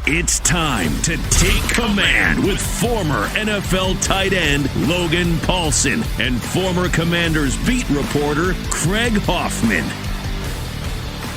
It's time to take command with former NFL tight end Logan Paulsen and former Commanders beat reporter Craig Hoffman.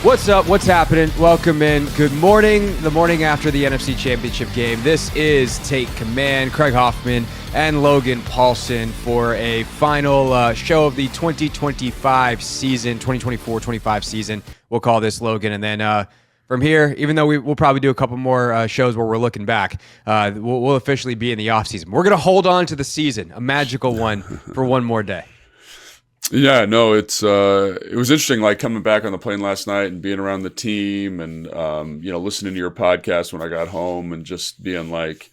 What's up? What's happening? Welcome in. Good morning. The morning after the NFC Championship game. This is Take Command. Craig Hoffman and Logan Paulsen for a final show of the 2025 season, 2024-25 season. We'll call this, Logan. And then from here, even though we'll probably do a couple more shows where we're looking back, we'll officially be in the offseason. We're going to hold on to the season, a magical one, for one more day. Yeah, no, it was interesting, like coming back on the plane last night and being around the team and, listening to your podcast when I got home and just being like,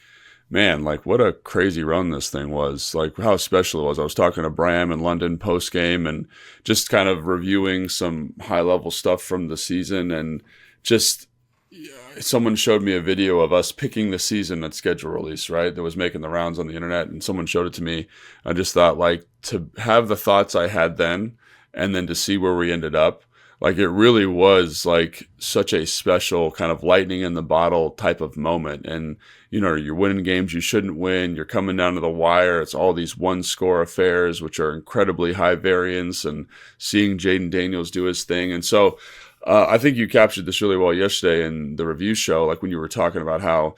man, like what a crazy run this thing was, like how special it was. I was talking to Bram in London post game and just kind of reviewing some high level stuff from the season, and just someone showed me a video of us picking the season at schedule release, right? That was making the rounds on the internet, and someone showed it to me. I just thought, like, to have the thoughts I had then and then to see where we ended up, like it really was like such a special kind of lightning in the bottle type of moment. And, you're winning games you shouldn't win. You're coming down to the wire. It's all these one score affairs, which are incredibly high variance, and seeing Jayden Daniels do his thing. And so, I think you captured this really well yesterday in the review show, like when you were talking about how,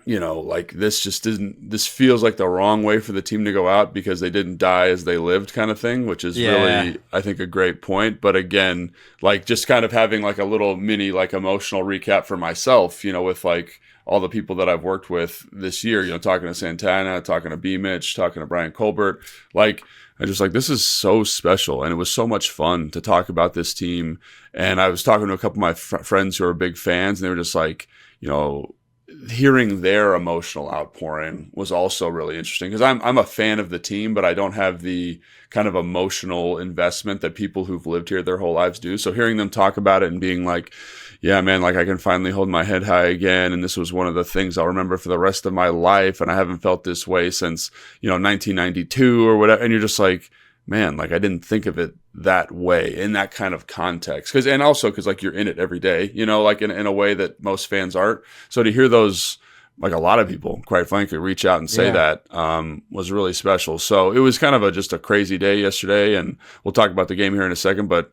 like this feels like the wrong way for the team to go out because they didn't die as they lived kind of thing, which is really, I think, a great point. But again, like just kind of having like a little mini like emotional recap for myself, with like all the people that I've worked with this year, talking to Santana, talking to B. Mitch, talking to Brian Colbert, like, I just like, this is so special. And it was so much fun to talk about this team. And I was talking to a couple of my friends who are big fans, and they were just like, hearing their emotional outpouring was also really interesting, because I'm a fan of the team, but I don't have the kind of emotional investment that people who've lived here their whole lives do. So hearing them talk about it and being like, yeah, man, like I can finally hold my head high again. And this was one of the things I'll remember for the rest of my life. And I haven't felt this way since, 1992 or whatever. And you're just like, man, like I didn't think of it that way in that kind of context. And also because like you're in it every day, like in a way that most fans aren't. So to hear those, like a lot of people, quite frankly, reach out and say that was really special. So it was kind of just a crazy day yesterday. And we'll talk about the game here in a second, but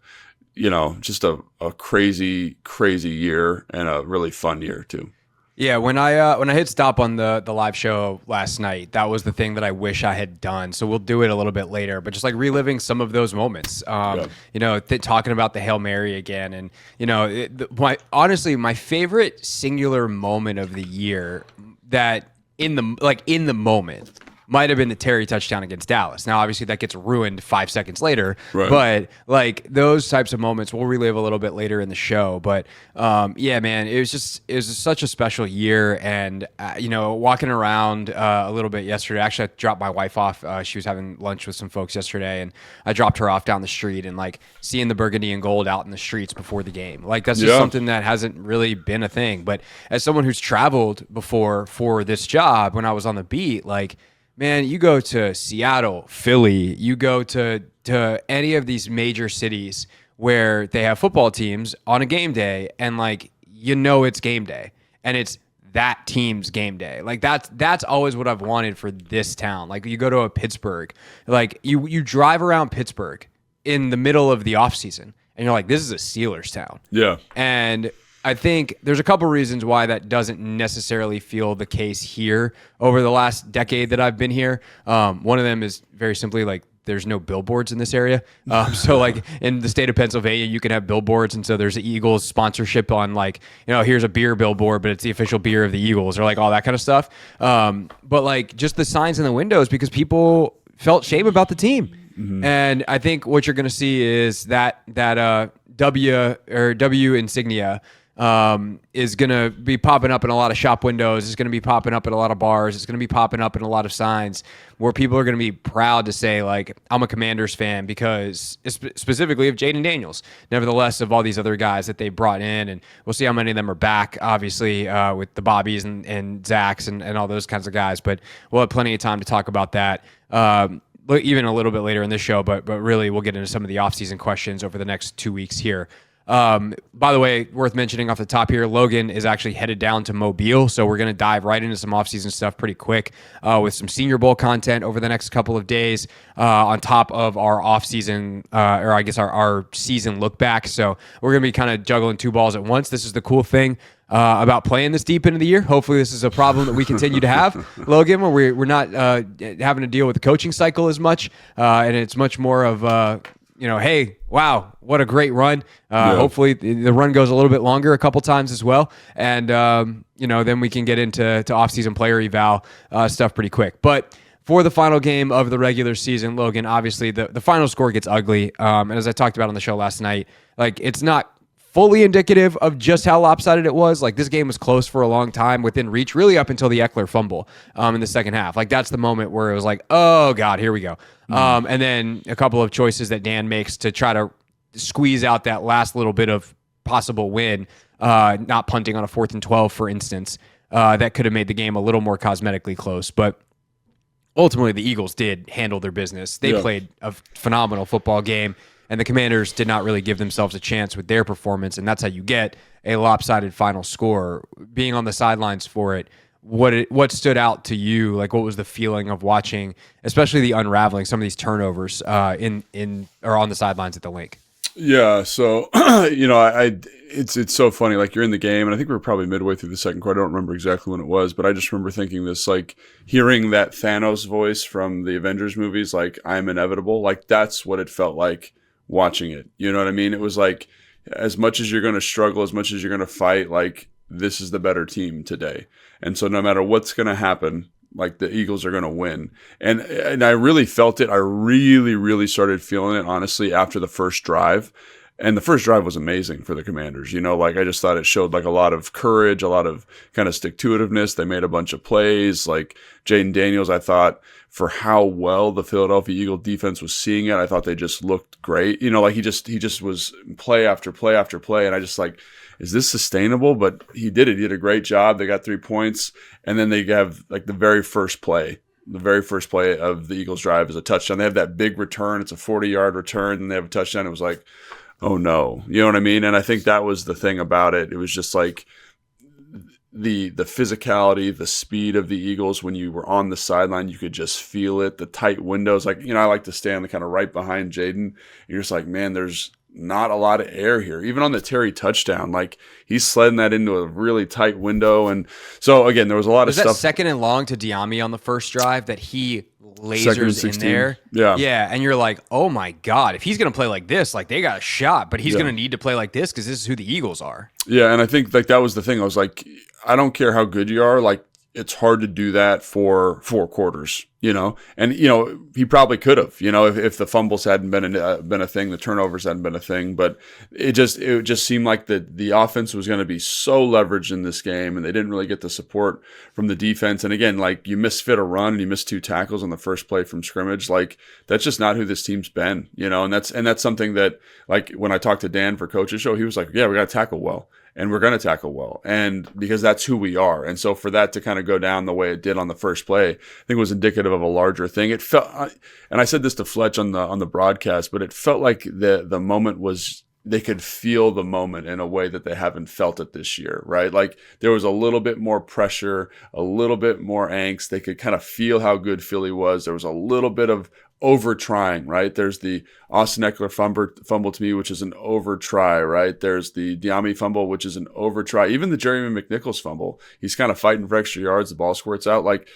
just a crazy, crazy year and a really fun year too. Yeah, when I hit stop on the live show last night, that was the thing that I wish I had done. So we'll do it a little bit later, but just like reliving some of those moments, talking about the Hail Mary again, and honestly, my favorite singular moment of the year that in the moment might have been the Terry touchdown against Dallas. Now, obviously, that gets ruined 5 seconds later. Right. But like those types of moments, we'll relive a little bit later in the show. But yeah, man, it was such a special year. And walking around a little bit yesterday. Actually, I dropped my wife off. She was having lunch with some folks yesterday, and I dropped her off down the street. And like seeing the burgundy and gold out in the streets before the game, like that's just something that hasn't really been a thing. But as someone who's traveled before for this job, when I was on the beat, like, man, you go to Seattle, Philly, you go to any of these major cities where they have football teams on a game day, and like it's game day, and it's that team's game day. Like that's always what I've wanted for this town. Like you go to a Pittsburgh, like you drive around Pittsburgh in the middle of the off season, and you're like, this is a Steelers town. Yeah, and I think there's a couple reasons why that doesn't necessarily feel the case here over the last decade that I've been here. One of them is very simply like there's no billboards in this area. So like in the state of Pennsylvania, you can have billboards. And so there's the Eagles sponsorship on like, here's a beer billboard, but it's the official beer of the Eagles or like all that kind of stuff. But like just the signs in the windows because people felt shame about the team. Mm-hmm. And I think what you're going to see is that W insignia is going to be popping up in a lot of shop windows. It's going to be popping up in a lot of bars. It's going to be popping up in a lot of signs where people are going to be proud to say, like, I'm a Commanders fan because specifically of Jayden Daniels. Nevertheless, of all these other guys that they brought in, and we'll see how many of them are back, obviously, with the Bobbies and Zachs and all those kinds of guys. But we'll have plenty of time to talk about that. Even a little bit later in this show, but really we'll get into some of the offseason questions over the next 2 weeks here. By the way, worth mentioning off the top here, Logan is actually headed down to Mobile, so we're going to dive right into some offseason stuff pretty quick with some Senior Bowl content over the next couple of days on top of our offseason, or I guess our season look back. So we're going to be kind of juggling two balls at once. This is the cool thing about playing this deep into the year. Hopefully this is a problem that we continue to have, Logan, where we're not having to deal with the coaching cycle as much, and it's much more of hey, wow, what a great run. Hopefully the run goes a little bit longer a couple times as well. And, then we can get into offseason player eval stuff pretty quick. But for the final game of the regular season, Logan, obviously the final score gets ugly. And as I talked about on the show last night, like it's not fully indicative of just how lopsided it was. Like this game was close for a long time, within reach, really up until the Eckler fumble in the second half. Like that's the moment where it was like, oh God, here we go. And then a couple of choices that Dan makes to try to squeeze out that last little bit of possible win, not punting on a 4th and 12, for instance, that could have made the game a little more cosmetically close. But ultimately the Eagles did handle their business. They played a phenomenal football game. And the Commanders did not really give themselves a chance with their performance, and that's how you get a lopsided final score. Being on the sidelines for it, what stood out to you? Like, what was the feeling of watching, especially the unraveling, some of these turnovers in or on the sidelines at the Link? Yeah, so it's so funny. Like you're in the game, and I think we were probably midway through the second quarter. I don't remember exactly when it was, but I just remember thinking this, like hearing that Thanos voice from the Avengers movies, like I'm inevitable. Like that's what it felt like watching it. You know what I mean? It was like, as much as you're going to struggle, as much as you're going to fight, like this is the better team today. And so no matter what's going to happen, like the Eagles are going to win. And I really felt it. I really, really started feeling it, honestly, after the first drive. And the first drive was amazing for the Commanders. Like I just thought it showed like a lot of courage, a lot of kind of stick-to-itiveness. They made a bunch of plays. Like Jayden Daniels, I thought, for how well the Philadelphia Eagle defense was seeing it, I thought they just looked great. Like he just was play after play after play. And I just like, is this sustainable? But he did it. He did a great job. They got 3 points. And then they have like the very first play of the Eagles drive is a touchdown. They have that big return. It's a 40-yard return, and they have a touchdown. It was like, oh no, you know what I mean? And I think that was the thing about it. It was just like the physicality, the speed of the Eagles. When you were on the sideline, you could just feel it. The tight windows, like, I like to stand kind of right behind Jayden. You're just like, man, there's not a lot of air here. Even on the Terry touchdown, like he's sledding that into a really tight window. And so again, there was a lot of stuff. Was that 2nd and long to Diami on the first drive that he lasers in there? Yeah. And you're like, oh my God, if he's going to play like this, like they got a shot, but he's going to need to play like this because this is who the Eagles are. Yeah. And I think like that was the thing. I was like, I don't care how good you are. Like it's hard to do that for 4 quarters, and, he probably could have, if the fumbles hadn't been a thing, the turnovers hadn't been a thing, but it just seemed like the offense was going to be so leveraged in this game, and they didn't really get the support from the defense. And again, like you misfit a run and you miss 2 tackles on the first play from scrimmage. Like that's just not who this team's been, and that's something that, like when I talked to Dan for Coach's Show, he was like, yeah, we got to tackle well. And we're going to tackle well, and because that's who we are. And so for that to kind of go down the way it did on the first play, I think was indicative of a larger thing. It felt, and I said this to Fletch on the broadcast, but it felt like the moment was, they could feel the moment in a way that they haven't felt it this year, right? Like there was a little bit more pressure, a little bit more angst. They could kind of feel how good Philly was. There was a little bit of over trying, right? There's the Austin Eckler fumble to me, which is an over try, right? There's the Diami fumble, which is an over try. Even the Jeremy McNichols fumble, he's kind of fighting for extra yards. The ball squirts out. Like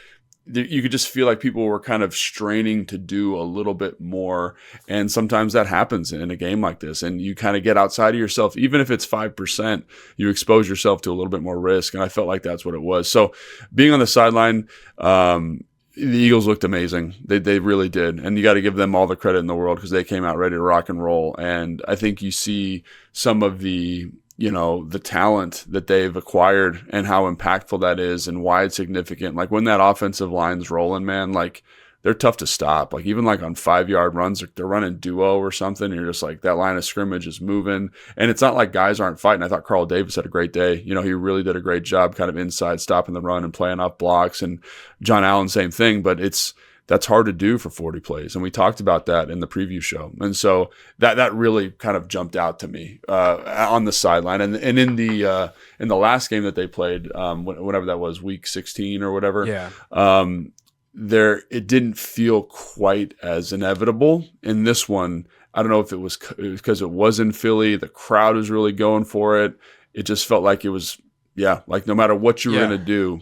you could just feel like people were kind of straining to do a little bit more. And sometimes that happens in a game like this. And you kind of get outside of yourself. Even if it's 5%, you expose yourself to a little bit more risk. And I felt like that's what it was. So being on the sideline, the Eagles looked amazing. They really did. And you got to give them all the credit in the world because they came out ready to rock and roll. And I think you see some of the talent that they've acquired and how impactful that is and why it's significant. Like when that offensive line's rolling, man, like they're tough to stop. Like even like on 5-yard runs, they're running duo or something. And you're just like, that line of scrimmage is moving. And it's not like guys aren't fighting. I thought Carl Davis had a great day. He really did a great job kind of inside stopping the run and playing off blocks. And John Allen, same thing. But that's hard to do for 40 plays. And we talked about that in the preview show. And so that really kind of jumped out to me on the sideline. And in the last game that they played, whenever that was, week 16 or whatever, it didn't feel quite as inevitable. In this one, I don't know if it was because it was in Philly, the crowd was really going for it. It just felt like it was, like no matter what you were going to do,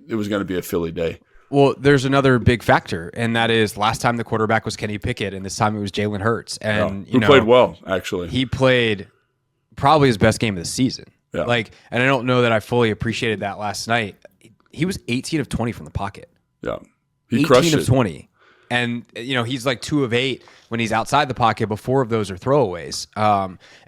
it was going to be a Philly day. Well, there's another big factor, and that is last time the quarterback was Kenny Pickett, and this time it was Jalen Hurts. And who played well, actually. He played probably his best game of the season. Yeah. And I don't know that I fully appreciated that last night. He was 18 of 20 from the pocket. Yeah. He crushed 18 of 20. And, he's like 2 of 8 when he's outside the pocket, but 4 of those are throwaways.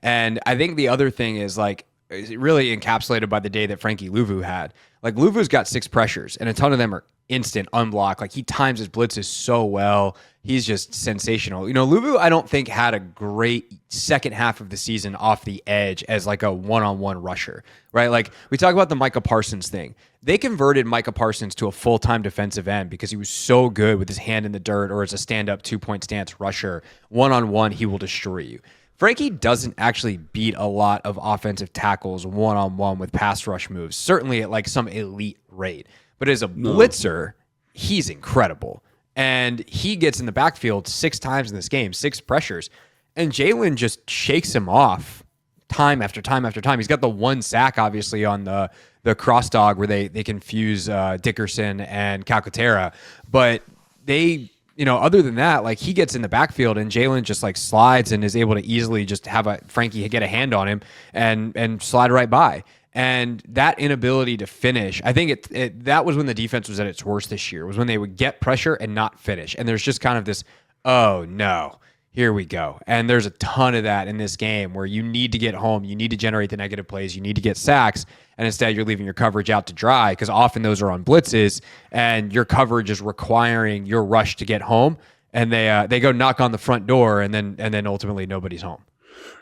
And I think the other thing is really encapsulated by the day that Frankie Louvu had. Like, Louvu's got 6 pressures, and a ton of them are instant unblocked. Like, he times his blitzes so well. He's just sensational. Louvu, I don't think had a great second half of the season off the edge as like a one-on-one rusher, right? Like, we talk about the Micah Parsons thing. They converted Micah Parsons to a full-time defensive end because he was so good with his hand in the dirt or as a stand-up 2-point stance rusher. One-on-one, he will destroy you. Frankie doesn't actually beat a lot of offensive tackles one-on-one with pass rush moves, certainly at like some elite rate. But as a blitzer, he's incredible. And he gets in the backfield 6 times in this game, 6 pressures. And Jaylen just shakes him off time after time after time. He's got the 1 sack, obviously, on the cross dog where they confuse Dickerson and Calcaterra. But they, other than that, like, he gets in the backfield and Jaylen just like slides and is able to easily just have Frankie get a hand on him and slide right by. And that inability to finish, I think that was when the defense was at its worst this year, was when they would get pressure and not finish. And there's just kind of this, oh no, here we go. And there's a ton of that in this game where you need to get home, you need to generate the negative plays, you need to get sacks, and instead you're leaving your coverage out to dry because often those are on blitzes and your coverage is requiring your rush to get home. And they go knock on the front door and then ultimately nobody's home.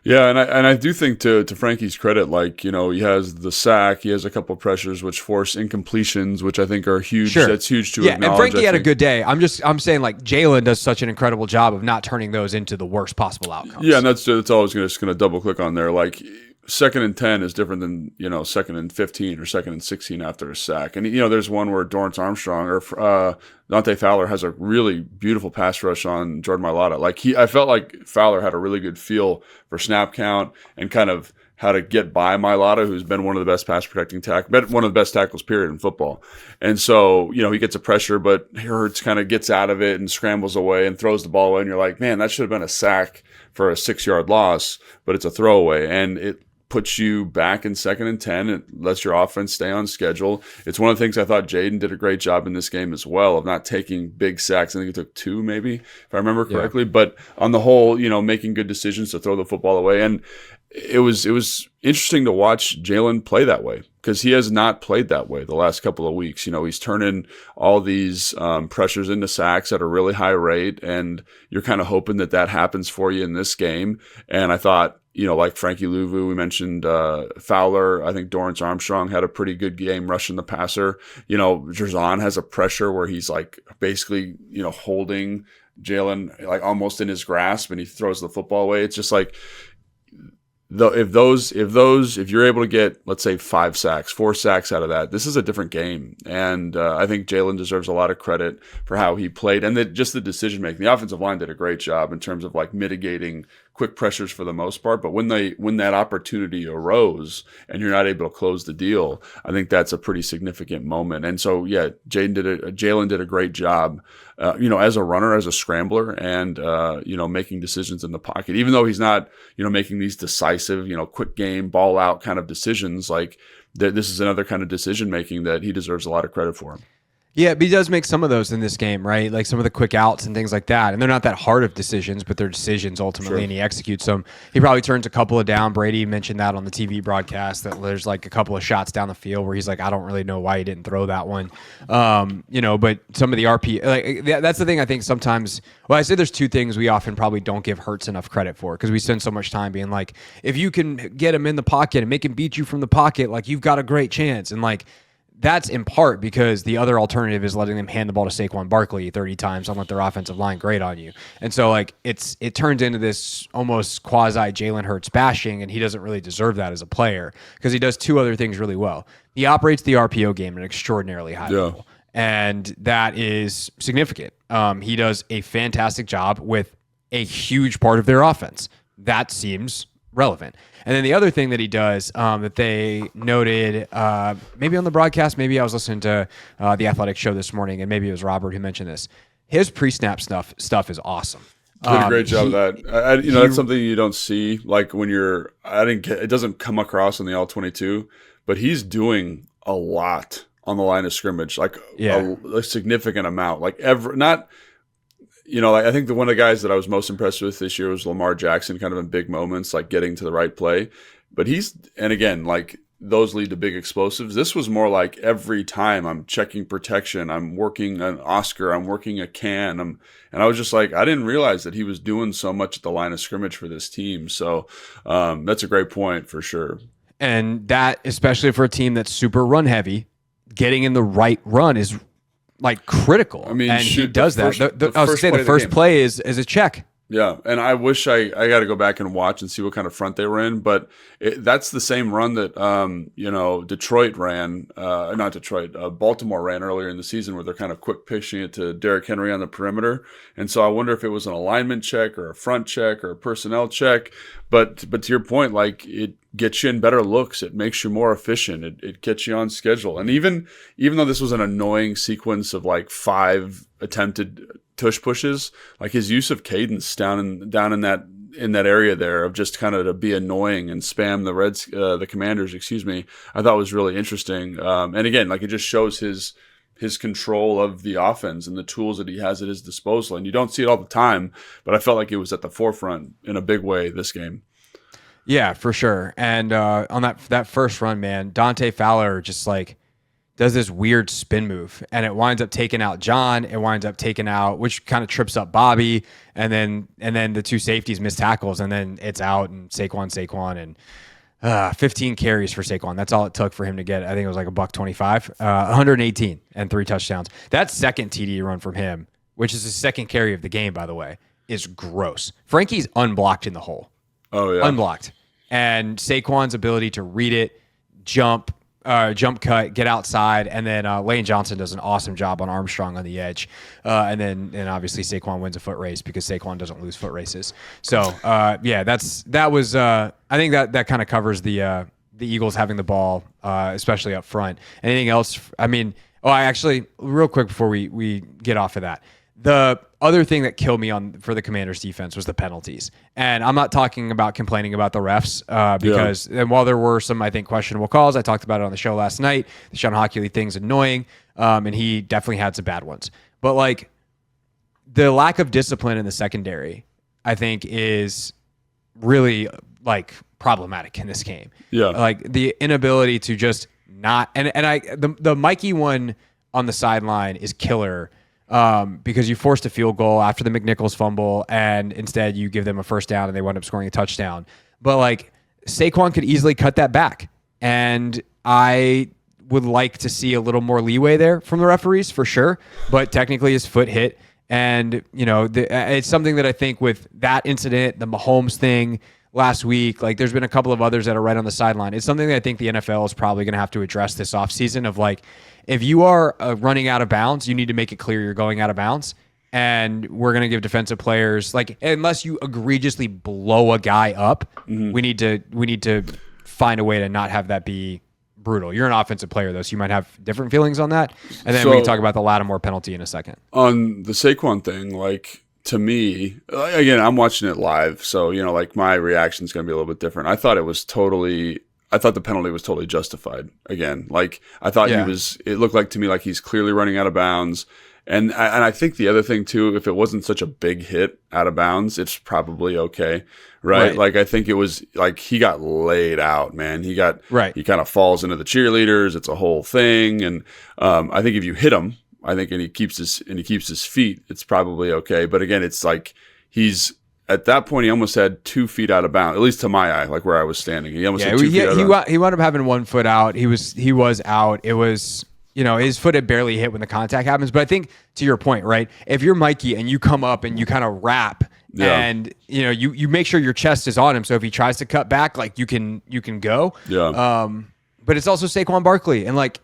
Yeah, and I do think to Frankie's credit, he has the sack, he has a couple of pressures which force incompletions, which I think are huge. Sure. That's huge to acknowledge. And Frankie had a good day. I'm saying Jaylen does such an incredible job of not turning those into the worst possible outcomes. Yeah, and that's all I was just going to double click on there. Like, 2nd and 10 is different than 2nd and 15 or 2nd and 16 after a sack. And there's one where Dorrance Armstrong or Dante Fowler has a really beautiful pass rush on Jordan Mailata. I felt like Fowler had a really good feel for snap count and kind of how to get by Mailata, who's been one of the best pass protecting one of the best tackles period in football. And so he gets a pressure, but Hurts kind of gets out of it and scrambles away and throws the ball away, and you're like, man, that should have been a sack for a 6-yard loss, but it's a throwaway, and it puts you back in 2nd and 10. It lets your offense stay on schedule. It's one of the things I thought Jayden did a great job in this game as well of not taking big sacks. I think he took 2 maybe, if I remember correctly. Yeah. But on the whole, making good decisions to throw the football away. And it was interesting to watch Jaylen play that way because he has not played that way the last couple of weeks. He's turning all these pressures into sacks at a really high rate, and you're kind of hoping that happens for you in this game. And I thought, like Frankie Louvu, we mentioned Fowler. I think Dorrance Armstrong had a pretty good game rushing the passer. Jerzon has a pressure where he's like basically, holding Jaylen like almost in his grasp and he throws the football away. It's just like, if you're able to get, let's say 4 sacks out of that, this is a different game. And I think Jaylen deserves a lot of credit for how he played and just the decision making. The offensive line did a great job in terms of like mitigating quick pressures for the most part. But when that opportunity arose and you're not able to close the deal, I think that's a pretty significant moment. And so, yeah, Jaylen did a great job, as a runner, as a scrambler, and making decisions in the pocket. Even though he's not, making these decisive, quick game, ball out kind of decisions, like this is another kind of decision making that he deserves a lot of credit for. Yeah, but he does make some of those in this game, right? Like some of the quick outs and things like that. And they're not that hard of decisions, but they're decisions ultimately, sure. And he executes them. He probably turns a couple of down. Brady mentioned that on the TV broadcast, that there's like a couple of shots down the field where he's like, I don't really know why he didn't throw that one. But some of the RP, that's the thing I think sometimes, I say there's 2 things we often probably don't give Hurts enough credit for because we spend so much time being like, if you can get him in the pocket and make him beat you from the pocket, like you've got a great chance. And like, that's in part because the other alternative is letting them hand the ball to Saquon Barkley 30 times and let their offensive line grade on you. And so like it turns into this almost quasi Jalen Hurts bashing, and he doesn't really deserve that as a player because he does two other things really well. He operates the RPO game at an extraordinarily high level, and that is significant. He does a fantastic job with a huge part of their offense. That seems relevant. And then the other thing that he does that they noted, maybe on the broadcast, maybe I was listening to the Athletic show this morning, and maybe it was Robert who mentioned this. His pre-snap stuff is awesome. Did a great job of that. That's something you don't see. Like when it doesn't come across on the All-22, but he's doing a lot on the line of scrimmage, like a significant amount. Like I think one of the guys that I was most impressed with this year was Lamar Jackson, kind of in big moments, like getting to the right play. But and again, like those lead to big explosives. This was more like every time I'm checking protection, I'm working an Oscar, I'm working a can. And I was just like, I didn't realize that he was doing so much at the line of scrimmage for this team. So that's a great point for sure. And that, especially for a team that's super run heavy, getting in the right run is like critical. I mean, and he does that. The first play is a check. Yeah, and I wish I got to go back and watch and see what kind of front they were in, but that's the same run that Baltimore ran earlier in the season, where they're kind of quick pitching it to Derrick Henry on the perimeter. And so I wonder if it was an alignment check or a front check or a personnel check. But to your point, like it gets you in better looks, it makes you more efficient, it gets you on schedule. And even though this was an annoying sequence of like 5 attempted tush pushes, like his use of cadence down in that area there of just kind of to be annoying and spam the Commanders, I thought was really interesting. And again, like it just shows his control of the offense and the tools that he has at his disposal. And you don't see it all the time, but I felt like it was at the forefront in a big way this game. Yeah, for sure. And on that first run, man, Dante Fowler just like does this weird spin move, and it winds up taking out John. It winds up taking out, which kind of trips up Bobby, and then the two safeties miss tackles, and then it's out, and Saquon, and 15 carries for Saquon. That's all it took for him to get. I think it was like $125, 118, and 3 touchdowns. That second TD run from him, which is his second carry of the game, by the way, is gross. Frankie's unblocked in the hole. Oh yeah, unblocked, and Saquon's ability to read it, jump cut, get outside, and then Lane Johnson does an awesome job on Armstrong on the edge, and obviously Saquon wins a foot race because Saquon doesn't lose foot races. So that was I think that kind of covers the Eagles having the ball, especially up front. Anything else? I mean, real quick before we get off of that. The other thing that killed me for the Commanders defense was the penalties. And I'm not talking about complaining about the refs because and while there were some, I think, questionable calls, I talked about it on the show last night. The Sean Hockley thing's annoying, and he definitely had some bad ones. But like the lack of discipline in the secondary, I think, is really like problematic in this game. Yeah. Like the inability to just not the Mikey one on the sideline is killer. Because you forced a field goal after the McNichols fumble, and instead you give them a first down and they wind up scoring a touchdown. But like Saquon could easily cut that back, and I would like to see a little more leeway there from the referees for sure. But technically his foot hit, and it's something that I think with that incident, the Mahomes thing last week, like there's been a couple of others that are right on the sideline. It's something that I think the NFL is probably going to have to address this offseason of like, if you are running out of bounds, you need to make it clear you're going out of bounds. And we're going to give defensive players, like, unless you egregiously blow a guy up, we need to find a way to not have that be brutal. You're an offensive player, though, so you might have different feelings on that. And then we can talk about the Lattimore penalty in a second. On the Saquon thing, like, to me, again, I'm watching it live, so, like, my reaction is going to be a little bit different. I thought the penalty was totally justified. Again, like I thought it looked like to me like he's clearly running out of bounds. And I think the other thing too, if it wasn't such a big hit out of bounds, it's probably okay. Right. Like I think it was like he got laid out, man. He kind of falls into the cheerleaders. It's a whole thing. And I think if you hit him, and he keeps his feet, it's probably okay. But again, it's like at that point, he almost had 2 feet out of bounds, at least to my eye, like where I was standing. He almost had 2 feet out of bounds. He wound up having 1 foot out. He was out. It was his foot had barely hit when the contact happens. But I think to your point, right? If you're Mikey and you come up and you kind of wrap and you make sure your chest is on him. So if he tries to cut back, like you can go. Yeah. But it's also Saquon Barkley, and like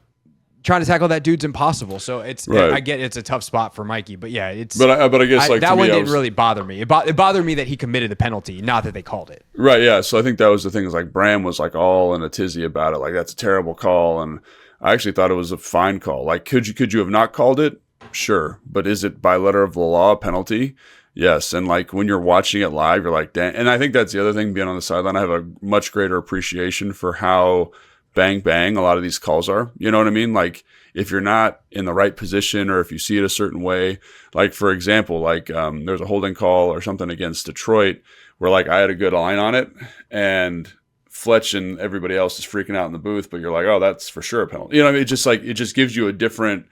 trying to tackle that dude's impossible. So I get it's a tough spot for Mikey, but yeah, But I guess like that one didn't really bother me. It bothered me that he committed the penalty, not that they called it. Right. Yeah. So I think that was the thing. Is like Bram was like all in a tizzy about it. Like that's a terrible call, and I actually thought it was a fine call. Like could you have not called it? Sure, but is it by letter of the law a penalty? Yes. And like when you're watching it live, you're like, dang. And I think that's the other thing. Being on the sideline, I have a much greater appreciation for how bang bang a lot of these calls are. You know what I mean? Like if you're not in the right position or if you see it a certain way, like for example, like there's a holding call or something against Detroit where like I had a good line on it and Fletch and everybody else is freaking out in the booth, but you're like, oh, that's for sure a penalty. You know what I mean? It just gives you a different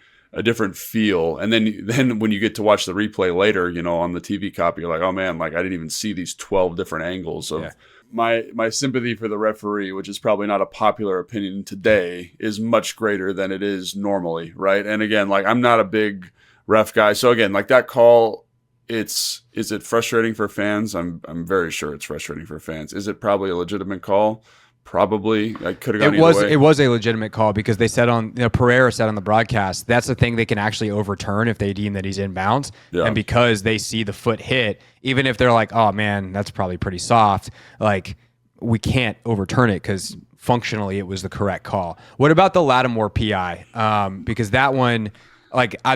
feel. And then when you get to watch the replay later, on the TV copy, you're like, oh man, like I didn't even see these 12 different angles of my sympathy for the referee, which is probably not a popular opinion today, is much greater than it is normally. Right. And again, like I'm not a big ref guy. So again, like that call, is it frustrating for fans? I'm very sure it's frustrating for fans. Is it probably a legitimate call? Probably. I could have gone either way. It was a legitimate call because they said Pereira said on the broadcast, that's the thing they can actually overturn if they deem that he's inbounds. Yeah. And because they see the foot hit, even if they're like, oh man, that's probably pretty soft, like we can't overturn it because functionally it was the correct call. What about the Lattimore PI? Because that one,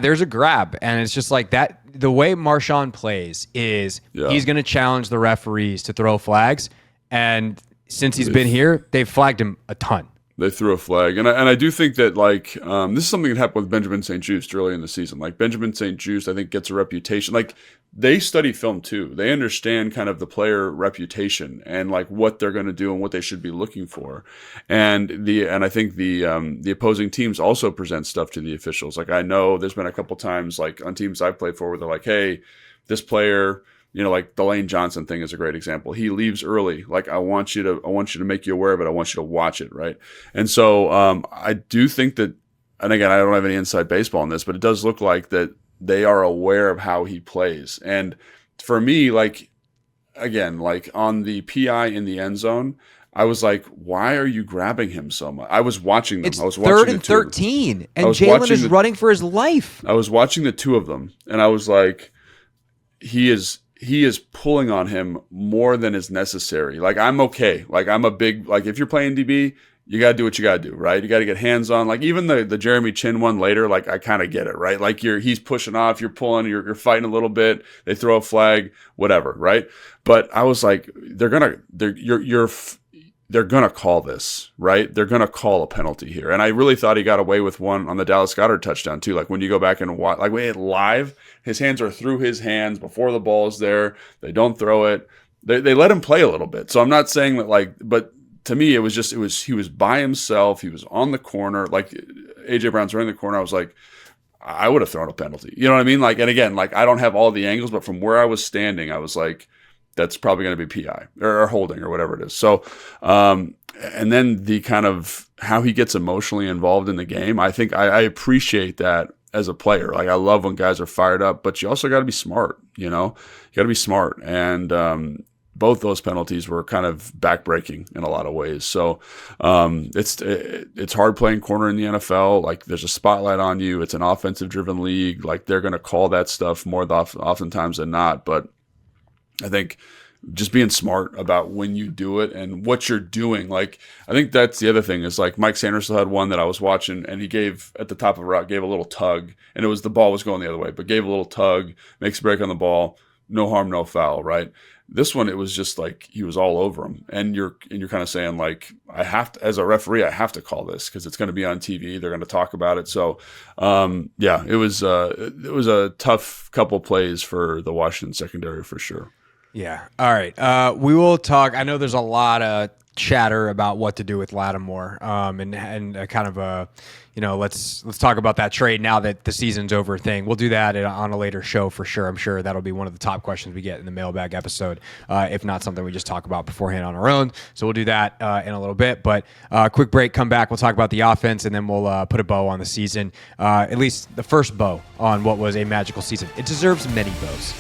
there's a grab, and it's just like that. The way Marshawn plays is he's going to challenge the referees to throw flags, and since he's been here, they've flagged him a ton. They threw a flag. And I do think that, this is something that happened with Benjamin St-Juste early in the season. Like, Benjamin St-Juste, I think, gets a reputation. Like, they study film, too. They understand kind of the player reputation and, like, what they're going to do and what they should be looking for. And I think the opposing teams also present stuff to the officials. Like, I know there's been a couple times, like, on teams I've played for where they're like, hey, this player... like the Lane Johnson thing is a great example. He leaves early. Like I want you to make you aware of it. I want you to watch it. Right. And so, I do think that, and again, I don't have any inside baseball on this, but it does look like that they are aware of how he plays. And for me, like, again, like on the PI in the end zone, I was like, why are you grabbing him so much? I was watching them. It's I was watching 3rd and 13 and Jaylen is running for his life. I was watching the two of them and I was like, he is pulling on him more than is necessary. Like, I'm okay. Like, I'm a big, like, if you're playing DB, you got to do what you got to do, right? You got to get hands on. Like, even the Jeremy Chin one later, like, I kind of get it, right? Like, he's pushing off, you're pulling, you're fighting a little bit, they throw a flag, whatever, right? But I was like, they're going to call this, right? They're going to call a penalty here. And I really thought he got away with one on the Dallas Goedert touchdown too. Like when you go back and watch, like we had live, his hands are through his hands before the ball is there. They don't throw it. They let him play a little bit. So I'm not saying that but to me, he was by himself. He was on the corner. Like AJ Brown's running the corner. I was like, I would have thrown a penalty. You know what I mean? Like, and again, like I don't have all the angles, but from where I was standing, I was like, that's probably going to be PI or holding or whatever it is. So, and then the kind of how he gets emotionally involved in the game, I think I appreciate that as a player. Like I love when guys are fired up, but you also got to be smart, you got to be smart. And both those penalties were kind of backbreaking in a lot of ways. So it's hard playing corner in the NFL. Like there's a spotlight on you. It's an offensive driven league. Like they're going to call that stuff more oftentimes than not. But I think just being smart about when you do it and what you're doing. Like, I think that's the other thing is like Mike Sanderson had one that I was watching and he gave at the top of a route, gave a little tug and the ball was going the other way, but gave a little tug, makes a break on the ball, no harm, no foul. Right. This one, it was just like, he was all over him. And you're kind of saying like, I have to, as a referee, I have to call this because it's going to be on TV. They're going to talk about it. So, it was a tough couple plays for the Washington secondary for sure. Yeah. All right. We will talk. I know there's a lot of chatter about what to do with Lattimore, and a kind of a, let's talk about that trade now that the season's over thing. We'll do that on a later show for sure. I'm sure that'll be one of the top questions we get in the mailbag episode, if not something we just talk about beforehand on our own. So we'll do that in a little bit. But quick break, come back. We'll talk about the offense, and then we'll put a bow on the season, at least the first bow on what was a magical season. It deserves many bows.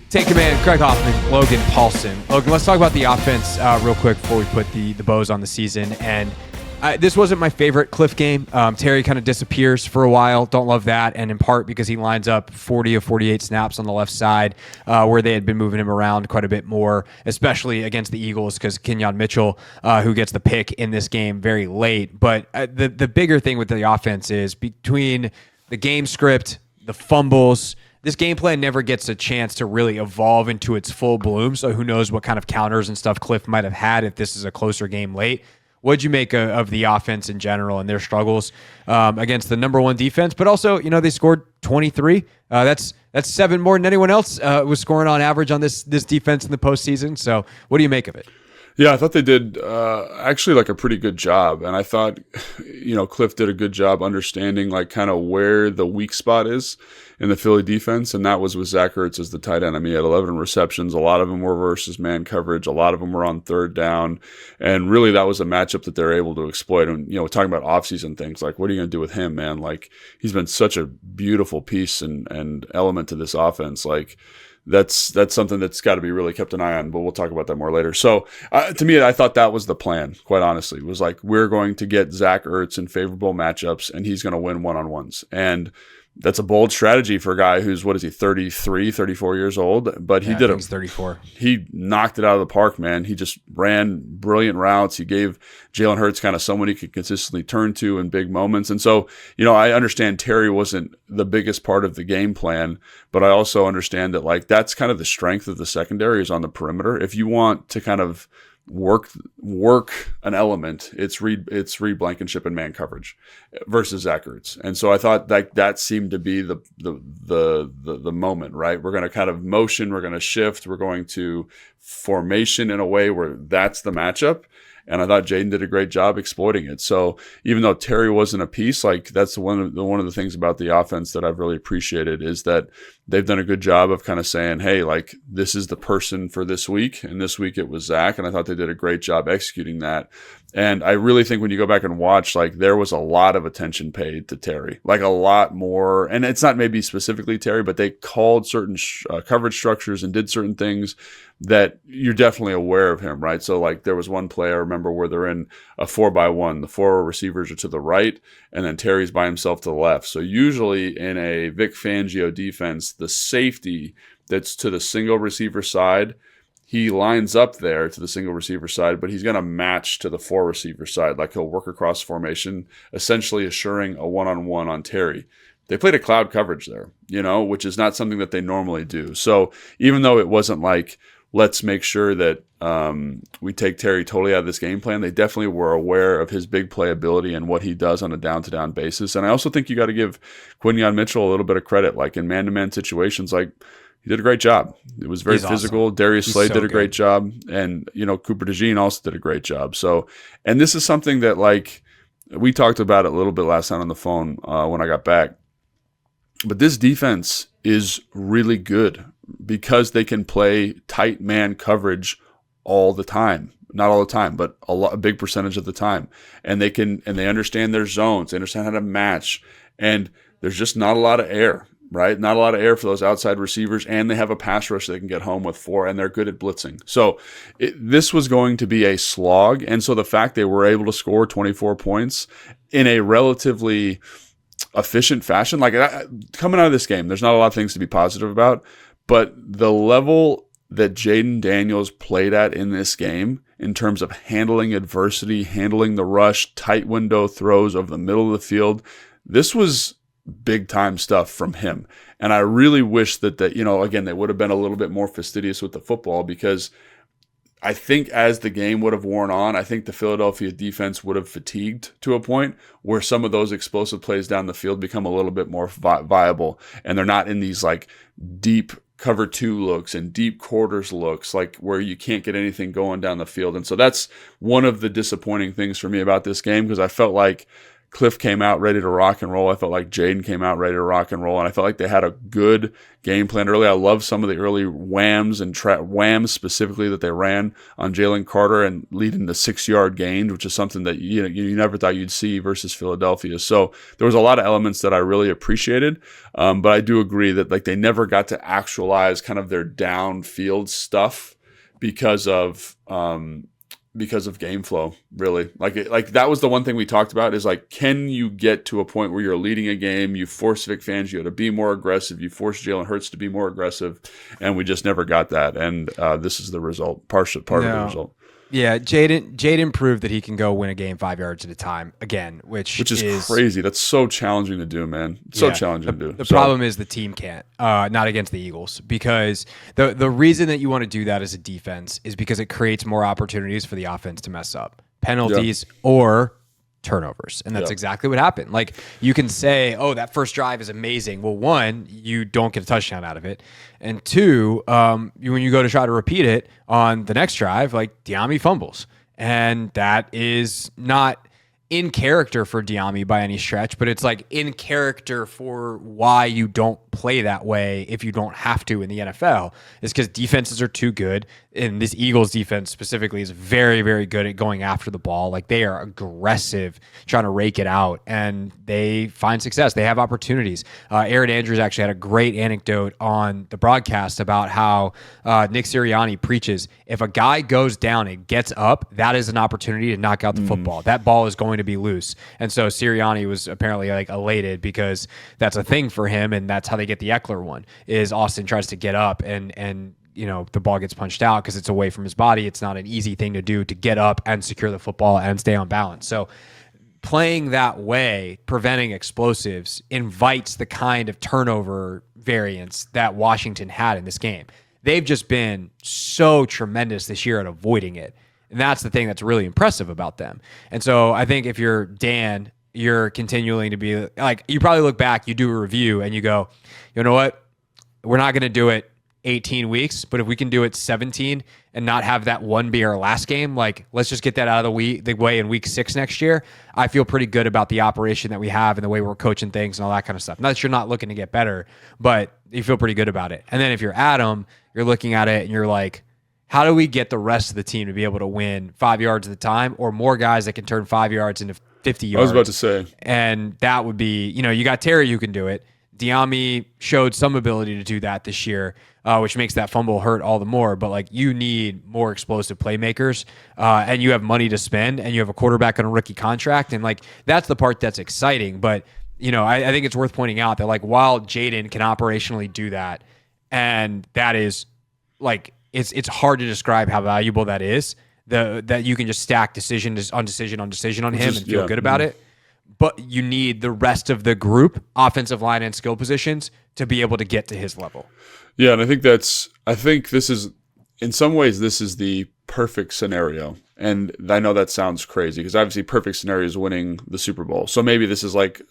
Take command, Craig Hoffman, Logan Paulsen. Logan, let's talk about the offense real quick before we put the bows on the season. And this wasn't my favorite Cliff game. Terry kind of disappears for a while. Don't love that. And in part because he lines up 40 of 48 snaps on the left side, where they had been moving him around quite a bit more, especially against the Eagles, because Kenyon Mitchell, who gets the pick in this game very late. But the bigger thing with the offense is between the game script, the fumbles, this game plan never gets a chance to really evolve into its full bloom. So who knows what kind of counters and stuff Cliff might have had if this is a closer game late. What'd you make of the offense in general and their struggles against the number one defense? But also, they scored 23. That's 7 more than anyone else was scoring on average on this defense in the postseason. So what do you make of it? Yeah, I thought they did actually like a pretty good job. And I thought, Cliff did a good job understanding like kind of where the weak spot is in the Philly defense. And that was with Zach Ertz as the tight end. I mean, he had 11 receptions. A lot of them were versus man coverage. A lot of them were on third down. And really that was a matchup that they're able to exploit. And, talking about offseason things, like what are you going to do with him, man? Like he's been such a beautiful piece and element to this offense. Like, that's something that's got to be really kept an eye on, but we'll talk about that more later. So to me, I thought that was the plan, quite honestly. It was like, we're going to get Zach Ertz in favorable matchups, and he's going to win one-on-ones. And that's a bold strategy for a guy who's, 33, 34 years old, but he did it. He's 34. He knocked it out of the park, man. He just ran brilliant routes. He gave Jalen Hurts kind of someone he could consistently turn to in big moments. And so, I understand Terry wasn't the biggest part of the game plan, but I also understand that like that's kind of the strength of the secondary is on the perimeter. If you want to kind of work an element, it's Reed Blankenship and man coverage versus Zach Ertz. And so I thought that seemed to be the moment, right? We're going to kind of motion, we're going to shift, we're going to formation in a way where that's the matchup. And I thought Jayden did a great job exploiting it. So even though Terry wasn't a piece, like that's one of the things about the offense that I've really appreciated is that they've done a good job of kind of saying, hey, like this is the person for this week. And this week it was Zach. And I thought they did a great job executing that. And I really think when you go back and watch, like there was a lot of attention paid to Terry, like a lot more. And it's not maybe specifically Terry, but they called certain coverage structures and did certain things that you're definitely aware of him, right? So like there was one play I remember where they're in a 4-by-1, the 4 receivers are to the right, and then Terry's by himself to the left. So usually in a Vic Fangio defense, the safety that's to the single receiver side, he lines up there to the single receiver side, but he's going to match to the 4 receiver side. Like he'll work across formation, essentially assuring a one-on-one on Terry. They played a cloud coverage there, which is not something that they normally do. So even though it wasn't like, let's make sure that we take Terry totally out of this game plan, they definitely were aware of his big playability and what he does on a down-to-down basis. And I also think you got to give Kenyon Mitchell a little bit of credit. Like in man-to-man situations, like he did a great job. It was very physical. Awesome. Darius Slade did a great job. And, Cooper DeJean also did a great job. So, and this is something that like we talked about it a little bit last time on the phone when I got back. But this defense is really good because they can play tight man coverage all the time. Not all the time, but a big percentage of the time. And they understand their zones. They understand how to match. And there's just not a lot of air, right? Not a lot of air for those outside receivers. And they have a pass rush they can get home with 4, and they're good at blitzing. So this was going to be a slog. And so the fact they were able to score 24 points in a relatively efficient fashion, like coming out of this game, there's not a lot of things to be positive about. But the level that Jayden Daniels played at in this game in terms of handling adversity, handling the rush, tight window throws over the middle of the field, this was big-time stuff from him. And I really wish that again, they would have been a little bit more fastidious with the football because I think as the game would have worn on, I think the Philadelphia defense would have fatigued to a point where some of those explosive plays down the field become a little bit more viable. And they're not in these like deep cover 2 looks and deep quarters looks, like where you can't get anything going down the field. And so that's one of the disappointing things for me about this game, because I felt like Cliff came out ready to rock and roll. I felt like Jayden came out ready to rock and roll, and I felt like they had a good game plan early. I love some of the early whams and whams specifically that they ran on Jalen Carter and leading the 6-yard gain, which is something that you never thought you'd see versus Philadelphia. So there was a lot of elements that I really appreciated, but I do agree that like they never got to actualize kind of their downfield stuff because of game flow, really. Like that was the one thing we talked about, is like, can you get to a point where you're leading a game, you force Vic Fangio to be more aggressive, you force Jalen Hurts to be more aggressive, and we just never got that. And this is the result, part of the result. Yeah, Jayden proved that he can go win a game 5 yards at a time again, which is crazy. That's so challenging to do, man. It's so challenging to do. The problem is the team can't, not against the Eagles, because the reason that you want to do that as a defense is because it creates more opportunities for the offense to mess up. Penalties or turnovers. And that's exactly what happened. Like, you can say, oh, that first drive is amazing. Well, one, you don't get a touchdown out of it. And two, when you go to try to repeat it on the next drive, like, Diami fumbles. And that is not in character for Diami by any stretch, but it's like in character for why you don't play that way if you don't have to in the NFL. It's because defenses are too good. And this Eagles defense specifically is very, very good at going after the ball. Like, they are aggressive, trying to rake it out, and they find success. They have opportunities. Aaron Andrews actually had a great anecdote on the broadcast about how Nick Sirianni preaches, if a guy goes down and gets up, that is an opportunity to knock out the football. That ball is going to be loose. And so Sirianni was apparently like elated because that's a thing for him, and that's how they get the Eckler one, is Austin tries to get up and you know, the ball gets punched out because it's away from his body. It's not an easy thing to do, to get up and secure the football and stay on balance. So playing that way, preventing explosives, invites the kind of turnover variance that Washington had in this game. They've just been so tremendous this year at avoiding it. And that's the thing that's really impressive about them. And so I think if you're Dan, you're continuing to be like, you probably look back, you do a review, and you go, you know what? We're not going to do it 18 weeks, but if we can do it 17 and not have that one be our last game, like, let's just get that out of the way in week 6 next year. I feel pretty good about the operation that we have and the way we're coaching things and all that kind of stuff. Not that you're not looking to get better, but you feel pretty good about it. And then if you're Adam, you're looking at it and you're like, how do we get the rest of the team to be able to win 5 yards at a time, or more guys that can turn 5 yards into 50 yards? I was about to say. And that would be, you know, you got Terry who can do it. Diami showed some ability to do that this year, which makes that fumble hurt all the more. But like, you need more explosive playmakers, and you have money to spend, and you have a quarterback on a rookie contract, and like, that's the part that's exciting. But you know, I think it's worth pointing out that like, while Jayden can operationally do that, and that is like, it's hard to describe how valuable that is. That you can just stack decision on decision on him and feel good about it. But you need the rest of the group, offensive line and skill positions, to be able to get to his level. Yeah, and I think this is, in some ways, this is the perfect scenario. And I know that sounds crazy, because obviously perfect scenario is winning the Super Bowl. So maybe this is like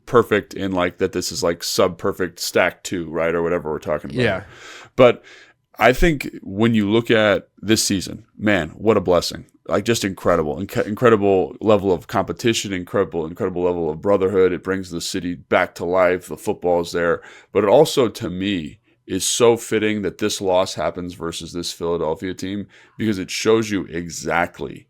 perfect in like that this is like sub-perfect stack 2, right? Or whatever we're talking about. Yeah. But I think when you look at this season, man, what a blessing. Like, just incredible level of competition, incredible level of brotherhood. It brings the city back to life. The football is there. But it also, to me, is so fitting that this loss happens versus this Philadelphia team, because it shows you exactly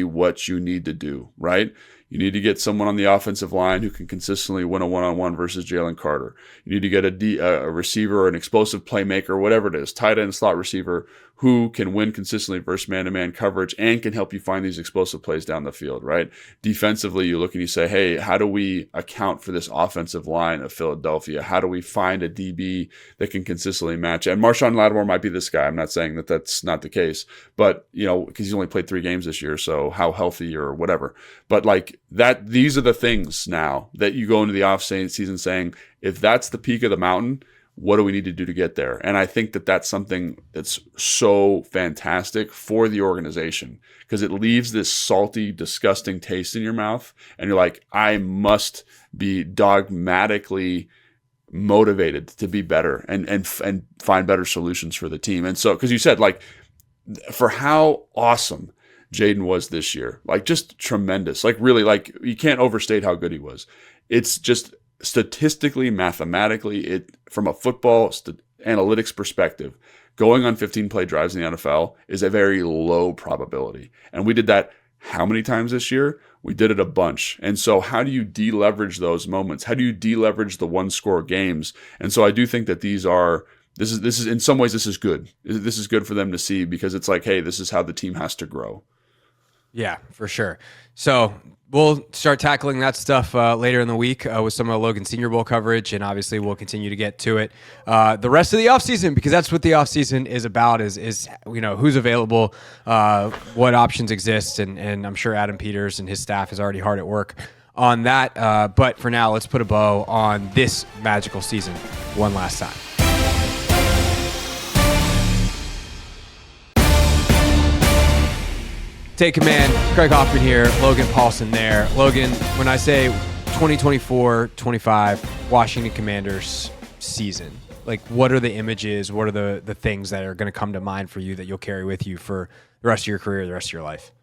what you need to do, right? You need to get someone on the offensive line who can consistently win a one-on-one versus Jalen Carter. You need to get a receiver or an explosive playmaker, whatever it is, tight end, slot receiver, who can win consistently versus man-to-man coverage and can help you find these explosive plays down the field, right? Defensively, you look and you say, hey, how do we account for this offensive line of Philadelphia? How do we find a DB that can consistently match? And Marshawn Lattimore might be this guy. I'm not saying that that's not the case, but, you know, because he's only played 3 games this year, so how healthy or whatever. But like that, these are the things now that you go into the off season saying, if that's the peak of the mountain, what do we need to do to get there? And I think that that's something that's so fantastic for the organization, because it leaves this salty, disgusting taste in your mouth. And you're like, I must be dogmatically motivated to be better and find better solutions for the team. And so, because you said, like, for how awesome Jayden was this year, like, just tremendous, like, really, like, you can't overstate how good he was. It's just statistically, mathematically, from a football analytics perspective, going on 15-play drives in the NFL is a very low probability. And we did that how many times this year? We did it a bunch. And so how do you deleverage those moments? How do you deleverage the one-score games? And so I do think that this is in some ways, this is good. This is good for them to see, because it's like, hey, this is how the team has to grow. Yeah, for sure. So we'll start tackling that stuff later in the week with some of the Logan Senior Bowl coverage, and obviously we'll continue to get to it the rest of the offseason, because that's what the offseason is about, is who's available, what options exist, and I'm sure Adam Peters and his staff is already hard at work on that. But for now, let's put a bow on this magical season one last time. Take command. Craig Hoffman here. Logan Paulsen there. Logan, when I say 2024-25 Washington Commanders season, like, what are the images? What are the things that are going to come to mind for you that you'll carry with you for the rest of your career, the rest of your life?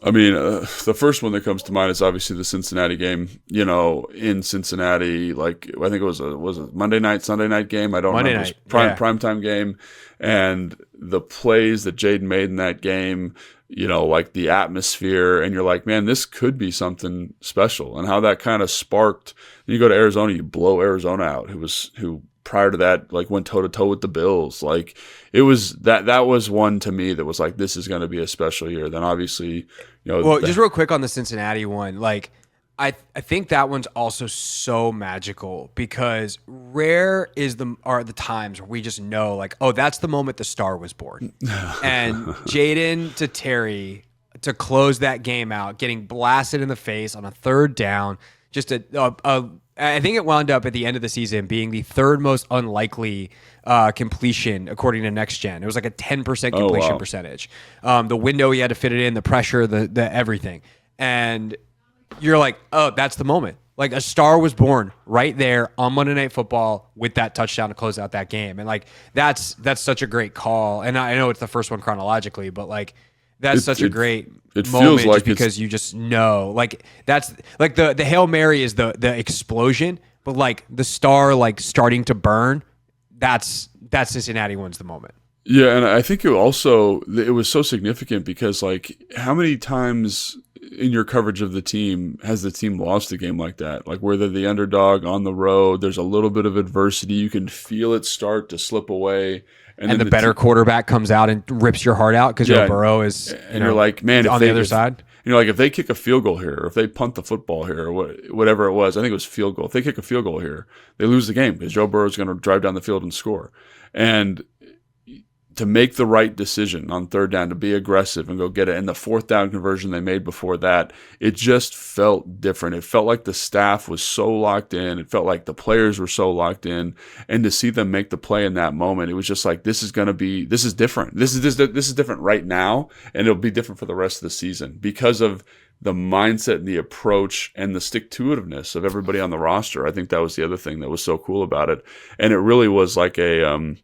I mean, the first one that comes to mind is obviously the Cincinnati game. In Cincinnati, like, I think it was a Monday night, Sunday night game. I don't Monday remember. night. Primetime game, and the plays that Jayden made in that game. Like the atmosphere, and you're like, man, this could be something special. And how that kind of sparked. You go to Arizona, you blow Arizona out, who prior to that, like, went toe to toe with the Bills. Like, it was that was one to me that was like, this is going to be a special year. Then obviously, just real quick on the Cincinnati one, like, I think that one's also so magical, because rare are the times where we just know, like, oh, that's the moment the star was born. And Jayden to Terry to close that game out, getting blasted in the face on a third down, just I think it wound up at the end of the season being the third most unlikely completion according to Next Gen. It was like a 10% completion percentage. The window he had to fit it in, the pressure, the everything. And you're like, oh, that's the moment. Like, a star was born right there on Monday Night Football with that touchdown to close out that game. And, like, that's such a great call. And I know it's the first one chronologically, but, like, that's such a great moment, like, just because you just know. Like, that's like the Hail Mary is the explosion, but, like, the star, like, starting to burn, that's Cincinnati wins the moment. Yeah, and I think it was so significant because, like, how many times in your coverage of the team has the team lost a game like that? Like, where they're the underdog on the road, there's a little bit of adversity, you can feel it start to slip away. And then the better quarterback comes out and rips your heart out because Joe Burrow is you're like, man, on the other side. Like, if they kick a field goal here, or if they punt the football here, or whatever it was, I think it was field goal. If they kick a field goal here, they lose the game because Joe Burrow is going to drive down the field and score. And to make the right decision on third down, to be aggressive and go get it, and the fourth down conversion they made before that, it just felt different. It felt like the staff was so locked in. It felt like the players were so locked in. And to see them make the play in that moment, it was just like, this is different. This is different right now, and it'll be different for the rest of the season because of the mindset and the approach and the stick-to-itiveness of everybody on the roster. I think that was the other thing that was so cool about it. And it really was like a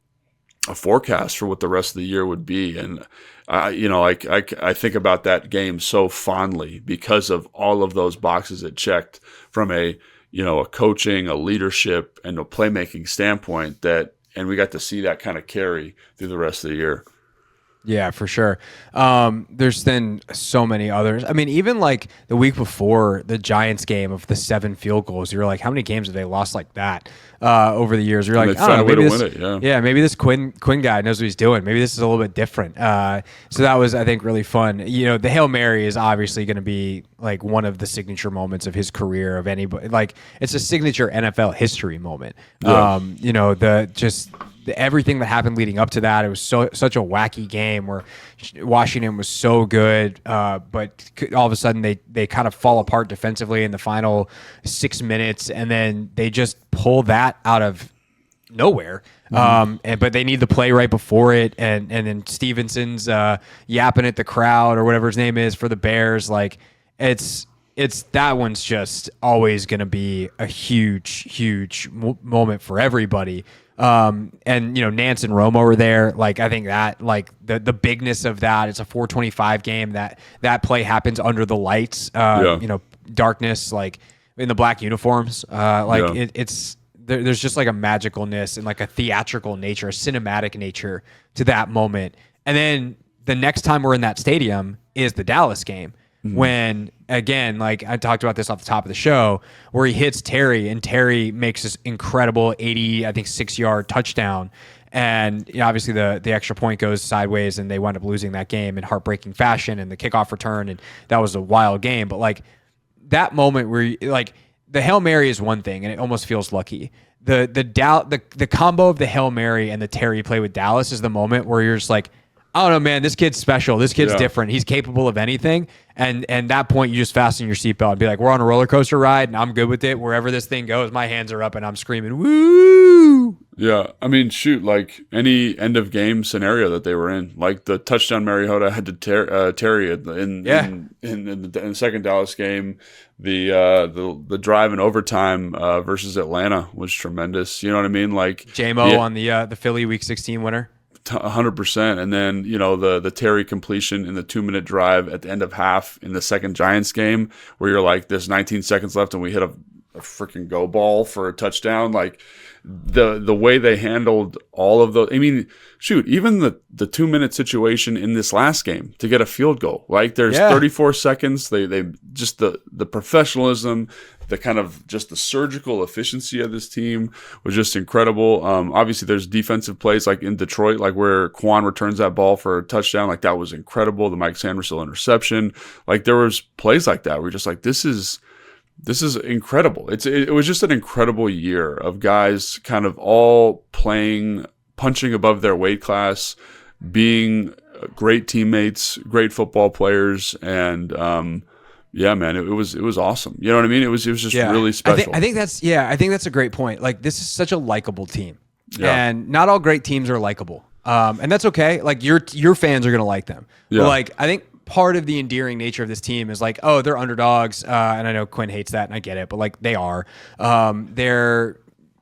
forecast for what the rest of the year would be. And I think about that game so fondly because of all of those boxes it checked from a coaching, a leadership, and a playmaking standpoint, and we got to see that kind of carry through the rest of the year. Yeah, for sure. There's then so many others. I mean, even like the week before the Giants game of the 7 field goals, you're like, how many games have they lost like that over the years? You're like, I don't know, maybe this, maybe this Quinn guy knows what he's doing. Maybe this is a little bit different. So that was, I think, really fun. The Hail Mary is obviously going to be like one of the signature moments of his career, of anybody. Like, it's a signature NFL history moment. Yeah. Everything that happened leading up to that, it was such a wacky game where Washington was so good, but all of a sudden they kind of fall apart defensively in the final 6 minutes, and then they just pull that out of nowhere. But they need the play right before it, and then Stevenson's yapping at the crowd or whatever his name is for the Bears. Like it's that one's just always going to be a huge moment for everybody. And Nance and Romo were there. Like I think that like the bigness of that, it's a 425 game. That play happens under the lights. Darkness, like in the black uniforms. It's there's just like a magicalness and like a theatrical nature, a cinematic nature to that moment. And then the next time we're in that stadium is the Dallas game. When, again, like I talked about this off the top of the show, where he hits Terry and Terry makes this incredible 6-yard touchdown. And obviously the extra point goes sideways and they wind up losing that game in heartbreaking fashion, and the kickoff return. And that was a wild game. But like that moment where like the Hail Mary is one thing and it almost feels lucky. The combo of the Hail Mary and the Terry play with Dallas is the moment where you're just like, I don't know, man, this kid's special. This kid's different. He's capable of anything. And that point, you just fasten your seatbelt and be like, we're on a roller coaster ride, and I'm good with it. Wherever this thing goes, my hands are up, and I'm screaming, woo! Yeah, I mean, shoot, like any end of game scenario that they were in, like the touchdown Mariota had to Terry in the second Dallas game, the drive in overtime versus Atlanta was tremendous. You know what I mean? Like J-Mo on the Philly Week 16 winner. 100%. And then, the Terry completion in the 2-minute drive at the end of half in the second Giants game where you're like, there's 19 seconds left and we hit a freaking go ball for a touchdown. Like the way they handled all of those. I mean, shoot, even the 2-minute situation in this last game to get a field goal, like there's 34 seconds. They just the professionalism, the kind of just the surgical efficiency of this team was just incredible. Obviously there's defensive plays like in Detroit, like where Quan returns that ball for a touchdown. Like that was incredible. The Mike Sanderson interception, like there was plays like that. We're just like, this is incredible. It was just an incredible year of guys kind of all punching above their weight class, being great teammates, great football players, and yeah, man, it was awesome. You know what I mean? It was just really special. I think that's a great point. Like this is such a likable team, and not all great teams are likable, and that's okay. Like your fans are gonna like them. Yeah. But like I think part of the endearing nature of this team is like, oh, they're underdogs, and I know Quinn hates that, and I get it, but like they are. They're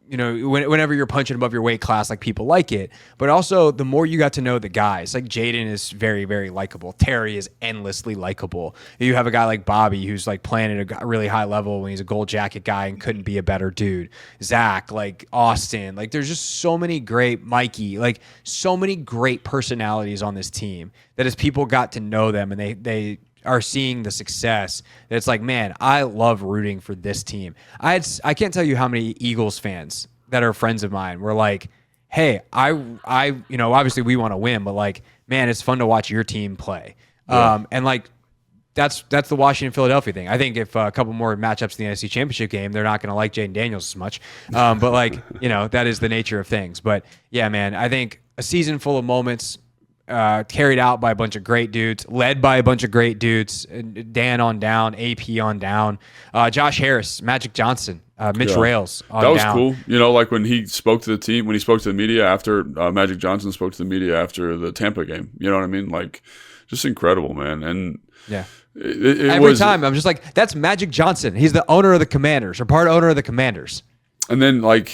whenever you're punching above your weight class, like people like it. But also, the more you got to know the guys, like Jayden is very, very likable. Terry is endlessly likable. You have a guy like Bobby who's like playing at a really high level when he's a gold jacket guy and couldn't be a better dude. Zach, like Austin, like there's just so many great Mikey, like so many great personalities on this team that as people got to know them and they are seeing the success, it's like, man, I love rooting for this team. I can't tell you how many Eagles fans that are friends of mine were like, hey, I obviously we want to win, but like, man, it's fun to watch your team play. And like that's the Washington Philadelphia thing. I think if a couple more matchups in the NFC Championship game, they're not going to like Jayden Daniels as much. But like, that is the nature of things. But yeah, man, I think a season full of moments, carried out by a bunch of great dudes, led by a bunch of great dudes, Dan on down, AP on down, Josh Harris, Magic Johnson, Mitch Rales on down. That was cool. Like when he spoke to the team, when he spoke to the media after Magic Johnson spoke to the media after the Tampa game. You know what I mean? Like just incredible, man. And yeah. Every time I'm just like, that's Magic Johnson. He's the owner of the Commanders, or part owner of the Commanders. And then, like,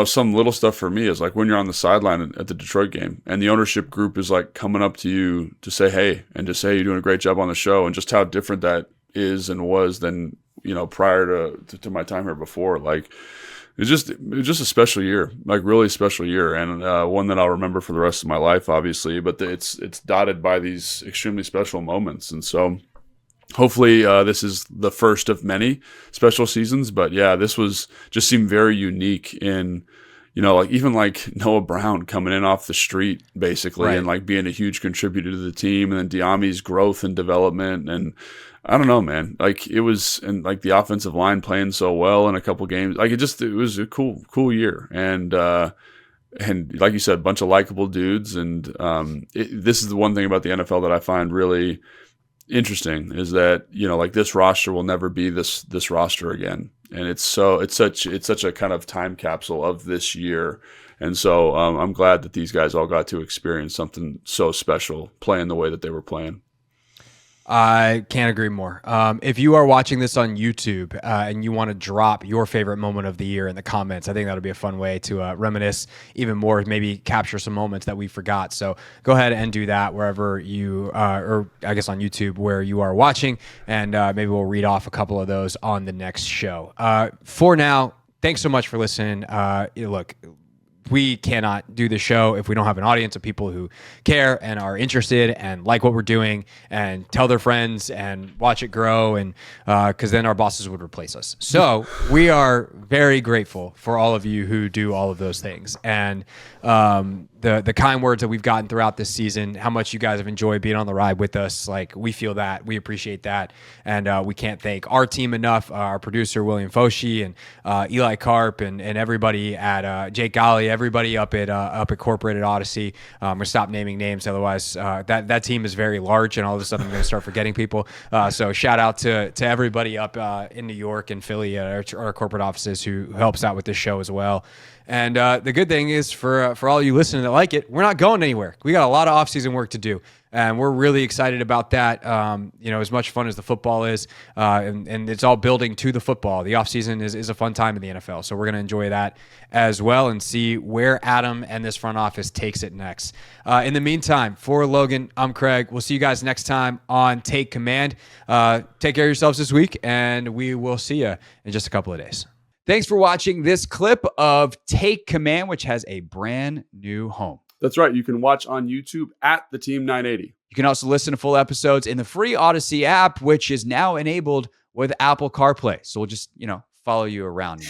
some little stuff for me is like when you're on the sideline at the Detroit game and the ownership group is like coming up to you to say, hey, and to say you're doing a great job on the show, and just how different that is and was than, prior to my time here before. Like, it was just a special year, like really special year, and one that I'll remember for the rest of my life, obviously. But it's dotted by these extremely special moments, and so hopefully this is the first of many special seasons. But yeah, this just seemed very unique in, like even like Noah Brown coming in off the street basically, right, and like being a huge contributor to the team, and then Diami's growth and development. And I don't know, man, like it was, and like the offensive line playing so well in a couple games. Like it was a cool year. And like you said, a bunch of likable dudes. And this is the one thing about the NFL that I find really interesting is that, like this roster will never be this roster again. And it's such a kind of time capsule of this year. And so I'm glad that these guys all got to experience something so special playing the way that they were playing. I can't agree more. If you are watching this on YouTube and you want to drop your favorite moment of the year in the comments, I think that'll be a fun way to reminisce even more, maybe capture some moments that we forgot. So go ahead and do that wherever you or I guess on YouTube where you are watching, and maybe we'll read off a couple of those on the next show. For now, thanks so much for listening. Look, we cannot do the show if we don't have an audience of people who care and are interested and like what we're doing and tell their friends and watch it grow, and because then our bosses would replace us. So we are very grateful for all of you who do all of those things, and the kind words that we've gotten throughout this season, how much you guys have enjoyed being on the ride with us. Like, we feel that, we appreciate that, and we can't thank our team enough. Our producer William Foshi and Eli Karp and everybody at Jake Golly, everybody up at Corporate at Odyssey. I'm gonna stop naming names, otherwise that team is very large, and all of a sudden I'm gonna start forgetting people. So shout out to everybody up in New York and Philly at our corporate offices who helps out with this show as well. And the good thing is for all you listening that like it, we're not going anywhere. We got a lot of off-season work to do, and we're really excited about that. As much fun as the football is, and it's all building to the football. The off-season is a fun time in the NFL, so we're going to enjoy that as well and see where Adam and this front office takes it next. In the meantime, for Logan, I'm Craig. We'll see you guys next time on Take Command. Take care of yourselves this week, and we will see you in just a couple of days. Thanks for watching this clip of Take Command, which has a brand new home. That's right. You can watch on YouTube at the Team 980. You can also listen to full episodes in the free Odyssey app, which is now enabled with Apple CarPlay. So we'll just, follow you around.